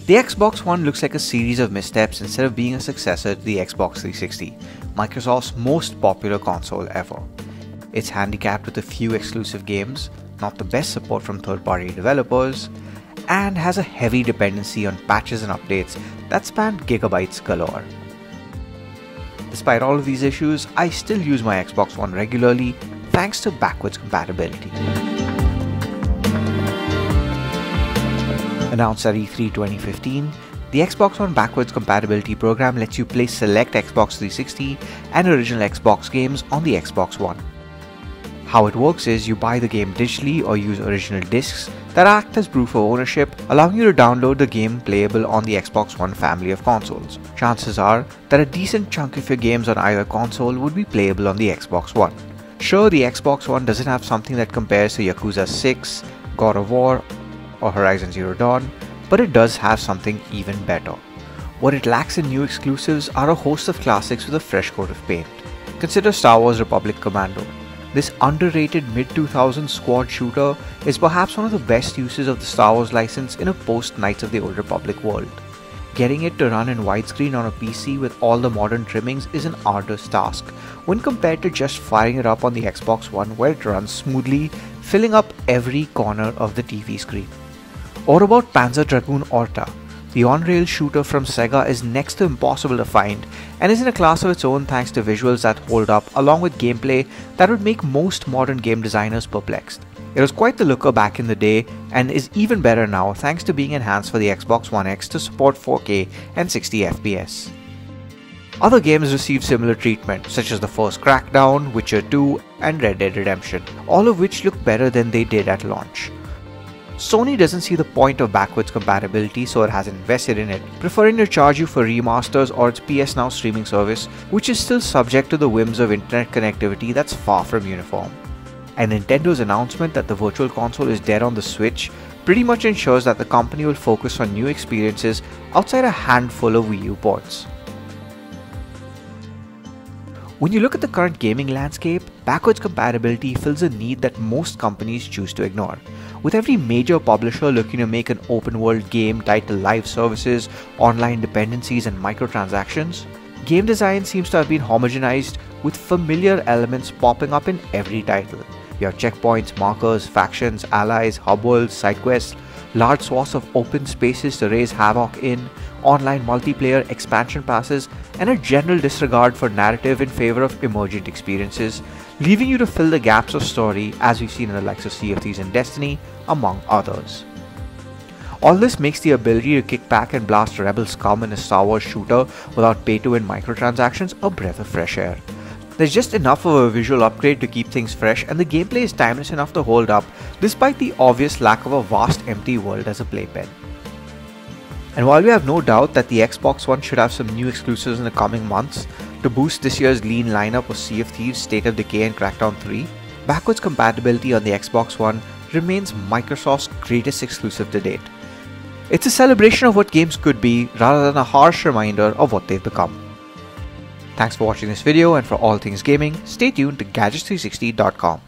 The Xbox One looks like a series of missteps instead of being a successor to the Xbox 360, Microsoft's most popular console ever. It's handicapped with a few exclusive games, not the best support from third-party developers, and has a heavy dependency on patches and updates that span gigabytes galore. Despite all of these issues, I still use my Xbox One regularly thanks to backwards compatibility. Announced at E3 2015, the Xbox One backwards compatibility program lets you play select Xbox 360 and original Xbox games on the Xbox One. How it works is you buy the game digitally or use original discs that act as proof of ownership, allowing you to download the game playable on the Xbox One family of consoles. Chances are that a decent chunk of your games on either console would be playable on the Xbox One. Sure, the Xbox One doesn't have something that compares to Yakuza 6, God of War, or Horizon Zero Dawn, but it does have something even better. What it lacks in new exclusives are a host of classics with a fresh coat of paint. Consider Star Wars Republic Commando. This underrated mid-2000s squad shooter is perhaps one of the best uses of the Star Wars license in a post-Knights of the Old Republic world. Getting it to run in widescreen on a PC with all the modern trimmings is an arduous task, when compared to just firing it up on the Xbox One where it runs smoothly, filling up every corner of the TV screen. Or about PANZER DRAGOON ORTA. The on-rail shooter from Sega is next to impossible to find and is in a class of its own thanks to visuals that hold up along with gameplay that would make most modern game designers perplexed. It was quite the looker back in the day and is even better now thanks to being enhanced for the Xbox One X to support 4K and 60 FPS. Other games received similar treatment, such as the first Crackdown, Witcher 2 and Red Dead Redemption, all of which look better than they did at launch. Sony doesn't see the point of backwards compatibility, so it hasn't invested in it, preferring to charge you for remasters or its PS Now streaming service, which is still subject to the whims of internet connectivity that's far from uniform. And Nintendo's announcement that the Virtual Console is dead on the Switch pretty much ensures that the company will focus on new experiences outside a handful of Wii U ports. When you look at the current gaming landscape, backwards compatibility fills a need that most companies choose to ignore. With every major publisher looking to make an open world game tied to live services, online dependencies and microtransactions, game design seems to have been homogenized with familiar elements popping up in every title. You have checkpoints, markers, factions, allies, hub worlds, side quests, large swaths of open spaces to raise havoc in, online multiplayer expansion passes, and a general disregard for narrative in favor of emergent experiences, leaving you to fill the gaps of story as we've seen in the likes of Sea of Thieves and Destiny, among others. All this makes the ability to kick back and blast rebel scum in a Star Wars shooter without pay-to-win microtransactions a breath of fresh air. There's just enough of a visual upgrade to keep things fresh, and the gameplay is timeless enough to hold up despite the obvious lack of a vast empty world as a playpen. And while we have no doubt that the Xbox One should have some new exclusives in the coming months to boost this year's lean lineup of Sea of Thieves, State of Decay and Crackdown 3, backwards compatibility on the Xbox One remains Microsoft's greatest exclusive to date. It's a celebration of what games could be rather than a harsh reminder of what they've become. Thanks for watching this video, and for all things gaming, stay tuned to Gadgets360.com.